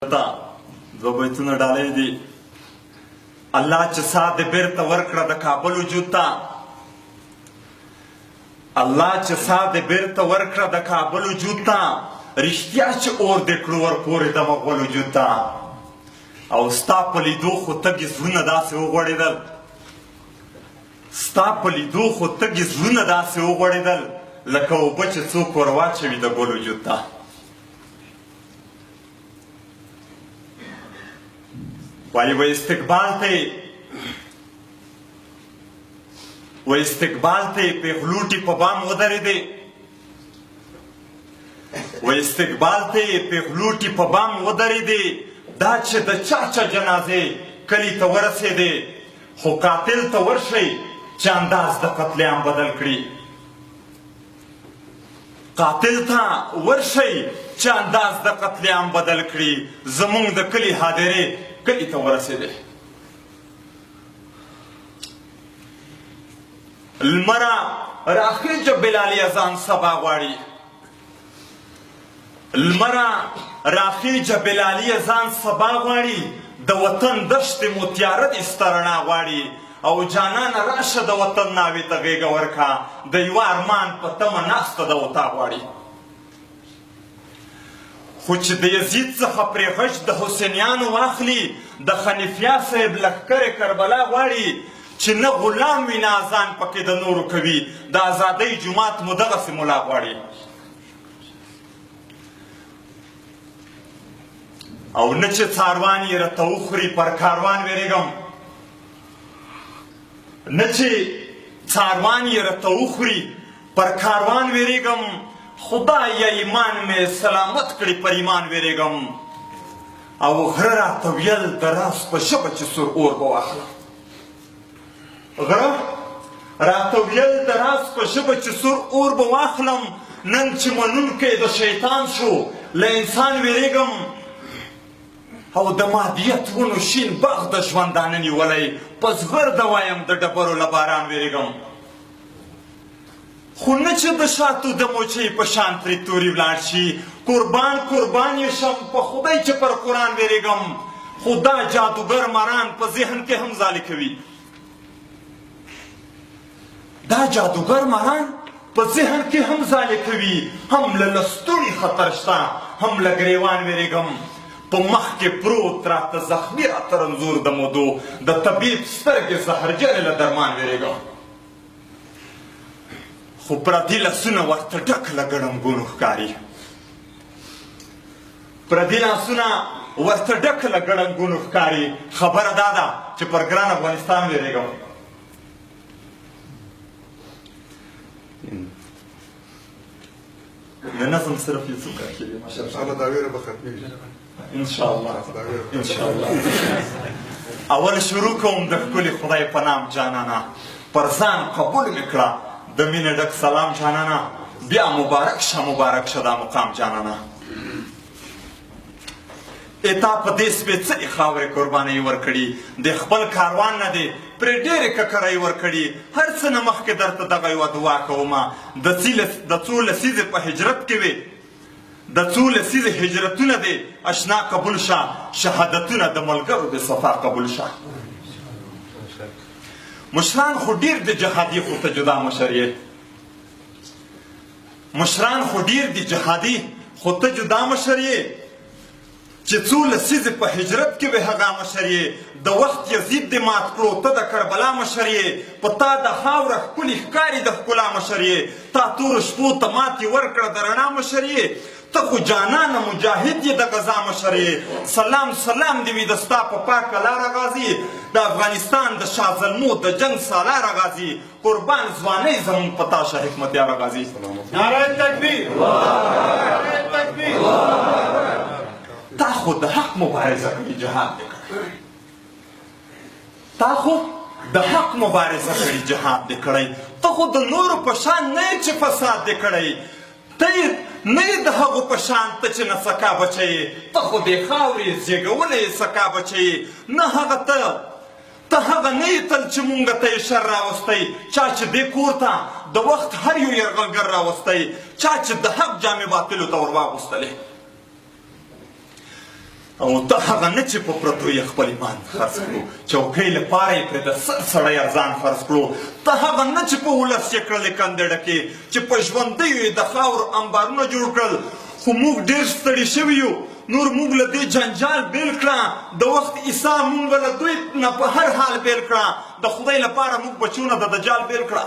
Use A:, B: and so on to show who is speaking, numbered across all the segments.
A: دو بیتونه ډالۍ دي. الله چې ساه دې بیرته ورکړه د کابل وجود ته، الله چې ساه دې بیرته ورکړه د کابل وجود ته، رښتیا چې اور دې کړو ورپورې د مغول وجود ته. او ستا په لیدو خو تږي زړونه داسې وغوړېدل، ستا په لیدو خو تږي زړونه داسې وغوړېدل لکه اوبه چې څوک ور واچوي د ګل وجود ته. وایي و استقبال ته پیغلوټي په بام ودرېدې، و استقبال ته پیغلوټي په بام ودرېدې، دا چې د چا چا جنازې کلي ته ورسېدې، خو قاتل ته ورشئ چې انداز د قتل عام بدل کړي. قاتل ته ورشئ چې انداز د قتل عام بدل کړي. زمونږ د کلي حاضرې کلي ته ورسېدې. لمره راخیجه بلالي اذان سبا غواړي، لمره راخیجه بلالي اذان سبا غواړي، د وطن دښتې مو تیاره دي سترڼا غواړي. او جانانه راشه د وطن ناوې ته غېږه ورکړه، د یوه ارمان په تمه ناسته د وطا غواړي. خو چې د یزید څخه پرې غچ د حسینیانو واخلي، د خنیفیا صاحب لښکرې کربلا غواړي، چې نه غلام وي نه اذان پکې د نورو کوي، د ازادۍ جومات مو دغسې ملا غواړي. او نه چې څاروان یې راته وخوري پر کاروان وېرېږم، نه چې څاروان یې راته وخوري پر کاروان وېرېږم، خدایه ایمان مې سلامت کړي پر ایمان وېرېږم. او غره راته ویل د راز په ژبه چې سور اور به واخلم، غره راته ویل د راز په ژبه چې سور اور به واخلم. نن چې منونکی د شیطان شو له انسان وېرېږم. او د مادیت ونو شین باغ د ژوندانه نیولی، په زغرده وایم د ډبرو له باران وېرېږم. خو نه چې د شاتو د موچۍ په شان ترې توري ولاړ شي، قربان قربان یې شم په خدای چې پر قرآن وېرېږم. خو دا جادوګر ماران په ذهن کې هم ځالې کوي، دا جادوګر ماران په ذهن کې هم ځالې کوي. هم له لستوڼي خطر شته، هم له ګریوان وېرېږم. په مخ کې پروت راته زخمي راته رنځور د مودو، د طبیب سترګې زهرجنې له درمان وېرېږم. خو پردي لاسونه ورته ډک له ګړنګونو ښکاري، پردي لاسونه ورته ډک له ګړنګونو ښکاري. خبره دا ده چې پر ګران افغانستان وېرېږم. د نظم صرف یې څو کاکې دي ماشاءالله، دا ویره به ختمېږي انشاءالله. اول شروع کوم د ښکلي خدای په نام جانانه، پر ځان قبول مې کړه د مینې ډک سلام جانانه، بیا مبارک شه دا مقام جانانه. اتا په دې سپېڅلې خاورې قربانۍ ورکړي، د خپل کاروان نه دې پرې ډېرې ککرۍ ورکړي. هر څه نه مخکې درته دغه یوه دعا کومه، د څو لسیزې په هجرت کې وې، د څو لسیزې هجرتونه دې اشنا قبول شه، شهادتونه د ملګرو د صفا قبول شه. مشران خو ډېر د جهادي خو ته جدا مشر یې، مشران خو ډېر د جهادي خو ته جدا مشر یې، چې څو لسیزې په هجرت کې وې هغه مشر یې. د وخت یزید دې مات کړو ته د کربلا مشر یې، په تا د خاوره ښکلي ښکاري د ښکلا مشر یې، تا تورو شپو ته ماتې ورکړه د رڼا مشر یې، ته خو جانانه مجاهد یې د غزا مشر یې. سلام سلام دې وي د ستا په پاکه لاره غازي، د افغانستان د شاه زلمو د جنګ سالاره غازي، قربان ځوانۍ زموږ په تا شه حکمتیاره غازي.
B: نعره تکبیر، نعره تکبیر.
A: تا خو د حق مبارزه کړې جهاد دې کړی، تا خو د حق مبارزه کړې جهاد دې کړی. ته خو د نورو په شان نه یې چې فساد دې کړی، ته نه یې د هغو په شان ته چې نه سکا بچی یې، ته خو دې خاورې زېږولی یې سکا بچی یې. نه هغه ته هغه نه یې تل چې مونږ ته یې شر راوستی، چا چې دې کور ته د وخت هر یو یرغلګر راوستی، چا چې د حق جامې باطلو ته ور واغوستلې. او ته هغه نه چې په پرتو یې خپل ایمان خرڅ کړو چوکۍ لپاره یې پرې د سر سړی ارزان خرڅ کړو ته هغه نه چې په ولس یې کړلې کندې ډکې چې په ژوندیو یې د خاورو انبارونه جوړ کړل خو موږ ډېر ستړي شوي یو نور موږ له دې جنجال بیل کړه د وخت عیسی موږ له دوی نه په هر حال بیل کړه د خدای لپاره موږ بچونه د دجال بیل کړه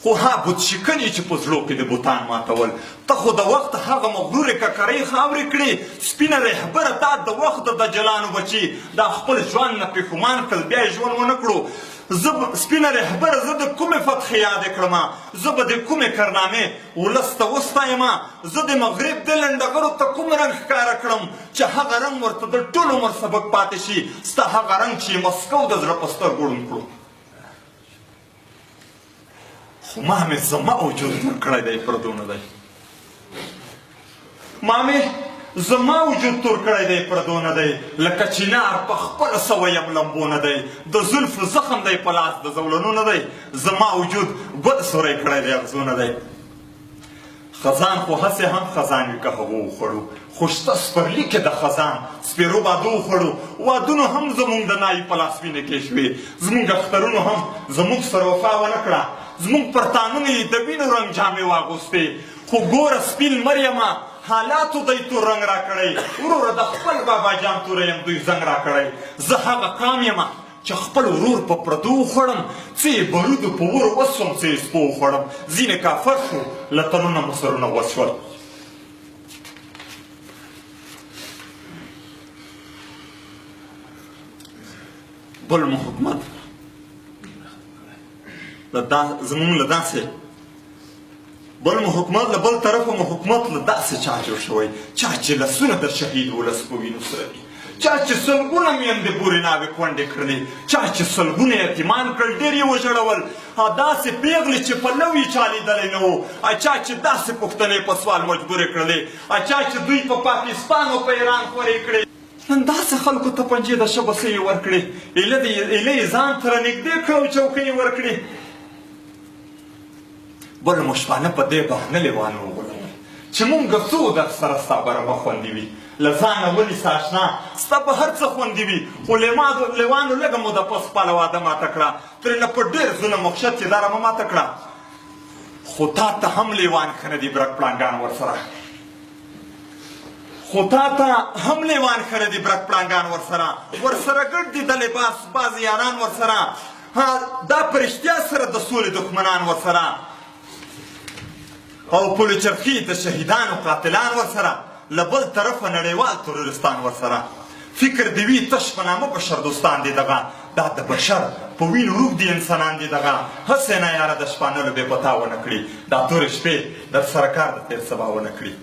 A: خو ها بت شکنې چې په زړو کې د بوتان ماتول ته خو د وخت هغه مغرورې ککرۍ خاورې کړې سپینه رهبره تا د وخت د دجلانو بچي دا خپل ژوند نه پښیمان کړل بیا یې ژوند ونه کړو زه سپینه رهبره زه د کومې فتحې یادې کړمه زه به د کومې کارنامې ولس ته وستایمه زه د مغرب د لنډغرو ته کوم رنګ ښکاره کړم چې هغه رنګ ورته د ټول عمر سبق پاتې شي ستا هغه رنګ چې یې مسکو د زړه په سترګو ړوند کړو خو ما مې زما وجود تور کړی دی پردو نه دی ما مې زما وجود تور کړی دی پردو نه دی لکه چینار په خپله سوی یم لمبو نه دی د زلفو زخم دی په لاس د زولنو نه دی زما وجود بد سوری کړی دی اغزو نه دی خزان خو هسې هم خزان وي که هغو وخوړو خو شته سپرلي کې د خزان سپېرو بادو وخوړو وادونو هم زموږ د ناوي په لاسوینې کې شوې زموږ اخترونو هم زموږ سره وفا ونه کړه زموږ پر تانونو یې د وینو رنګ جامې واغوستې خو ګوره سپین مریمه حالاتو دی تور رنګ را کړی وروره د خپل بابا جان توره یم دوی زنګ را کړی زه هغه قام یمه چې خپل ورور په پردو وخوړم څه یې برودو په ور وسوم څه یې سپو وخوړم ځینې کافر شو له تنونه مو سرونه وشول بل مو حکومت زمونږ له داسې بل مو حکومت له بل طرفه مو حکومت له داسې چا جوړ شوی چا چې لسونه د شهید ولس په وینو سره دي چا چې سلګونه میندې پورې ناوې کونډې کړلې چا چې سلګونه یتیمان کړل ډېر یې وژړول داسې پیغلې چې په لو یې چا لیدلی نه و چا چې داسې پوښتنې په سوال مجبورې کړلې چا چې دوی په پاکستان او په ایران خورې کړې نن داسې خلکو ته پنجې د شبه سوې ورکړې ایله یې ځان ته رانږدې کړه او چوکۍ یې ورکړې بل مو شپانه په دې بهانه لیوانو وغولول چې مونږ څو در سره ستا برابه خوندي وي له ځانه ونیسه اشنا ستا به هر څه خوندي وي خو لیوانو لږه موده پس خپله واده ماته کړه ترېنه په ډېر ظلم وخشت چې دا رمه ماته کړه خو تا ته هم لیوان ښه نه دي برک پړانګان ورسره خو تا ته هم لیوان ښه نه دي برک پړانګان ورسره ګډ دي د لباس بعض یاران ورسره دا په رښتیا سره د سولې دښمنان ورسره او پل چرخي د شهیدانو قاتلان ورسره له بل طرفه نړیوال ترورستان ورسره فکر دې وي تش په نامه بشر دوستان دي دغه دا د بشر په وینو روږ دي انسانان دي دغه هسې نه یاره د شپانلو بې پتا ونه کړي دا تورې شپې در سره کار د تېر سبا ونه کړي